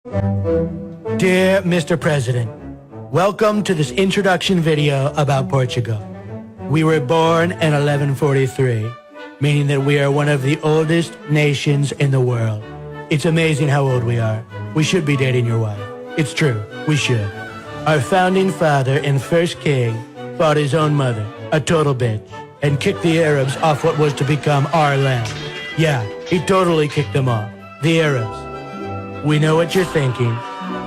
Dear Mr. President, welcome to this introduction video about Portugal. We were born in 1143, meaning that we are one of the oldest nations in the world. It's amazing how old we are. We should be dating your wife. It's true, we should. Our founding father and first king fought his own mother, a total bitch, and kicked the Arabs off what was to become our land. Yeah, he totally kicked them off. The Arabs. We know what you're thinking.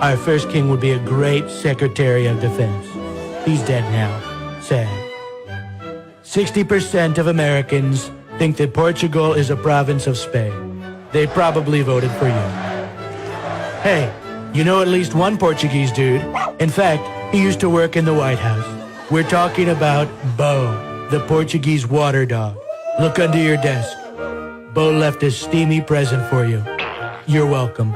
Our first king would be a great Secretary of Defense. He's dead now. Sad. 60% of Americans think that Portugal is a province of Spain. They probably voted for you. Hey, you know at least one Portuguese dude. In fact, he used to work in the White House. We're talking about Bo, the Portuguese water dog. Look under your desk. Bo left a steamy present for you. You're welcome.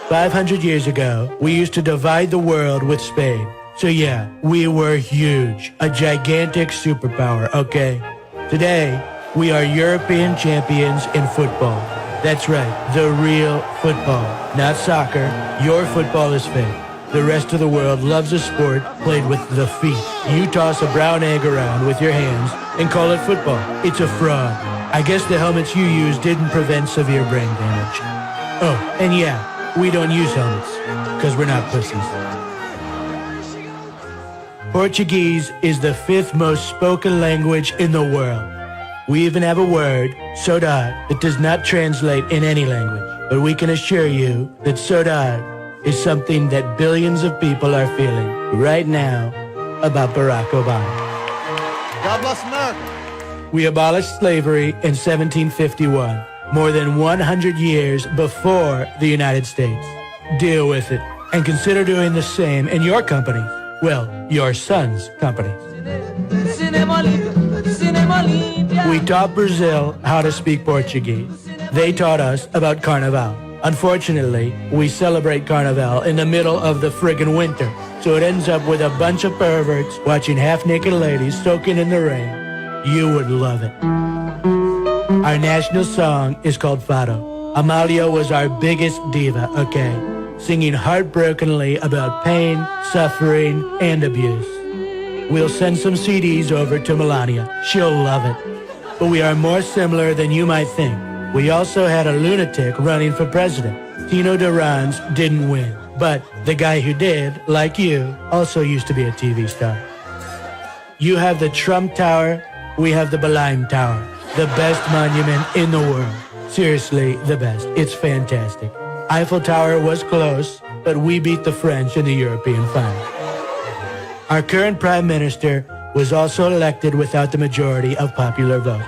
500 years ago, we used to divide the world with Spain. So yeah, we were huge. A gigantic superpower, okay? Today, we are European champions in football. That's right, the real football, not soccer. Your football is fake. The rest of the world loves a sport played with the feet. You toss a brown egg around with your hands and call it football. It's a fraud. I guess the helmets you use didn't prevent severe brain damage. Oh, and yeah, we don't use helmets, because we're not pussies. Portuguese is the 5th most spoken language in the world. We even have a word, saudade, that does not translate in any language. But we can assure you that saudade is something that billions of people are feeling right now about Barack Obama. God bless America. We abolished slavery in 1751, more than 100 years before the United States. Deal with it, and consider doing the same in your companies. Well, your son's companies. We taught Brazil how to speak Portuguese. They taught us about Carnival. Unfortunately, we celebrate Carnival in the middle of the friggin' winter, so it ends up with a bunch of perverts watching half-naked ladies soaking in the rain. You would love it. Our national song is called Fado. Amalia was our biggest diva, okay? Singing heartbrokenly about pain, suffering, and abuse. We'll send some CDs over to Melania. She'll love it. But we are more similar than you might think. We also had a lunatic running for president. Tino Durans didn't win. But the guy who did, like you, also used to be a TV star. You have the Trump Tower, we have the Belém Tower. The best monument in the world. Seriously, the best. It's fantastic. Eiffel Tower was close, but we beat the French in the European final. Our current Prime Minister was also elected without the majority of popular vote.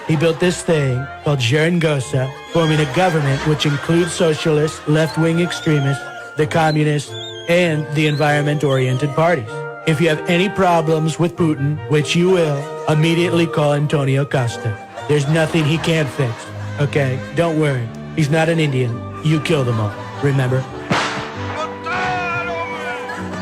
He built this thing called Jeringosa, forming a government which includes socialists, left-wing extremists, the communists, and the environment-oriented parties. If you have any problems with Putin, which you will, immediately call Antonio Costa. There's nothing he can't fix, okay? Don't worry. He's not an Indian. You kill them all, remember?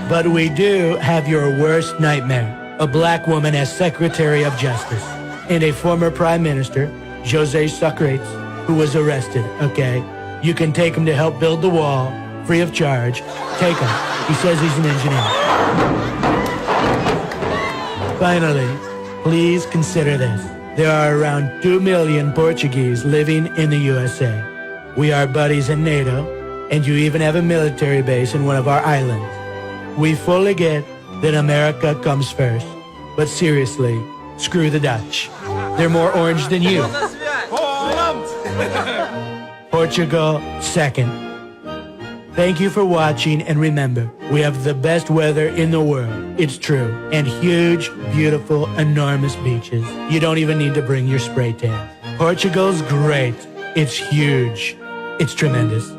But we do have your worst nightmare, a black woman as Secretary of Justice, and a former Prime Minister, José Socrates, who was arrested, okay? You can take him to help build the wall, free of charge. Take him. He says he's an engineer. Finally, please consider this. There are around 2 million Portuguese living in the USA. We are buddies in NATO, and you even have a military base in one of our islands. We fully get that America comes first, but seriously, screw the Dutch. They're more orange than you. Portugal second. Thank you for watching, and remember, we have the best weather in the world. It's true. And huge, beautiful, enormous beaches. You don't even need to bring your spray tan. Portugal's great. It's huge. It's tremendous.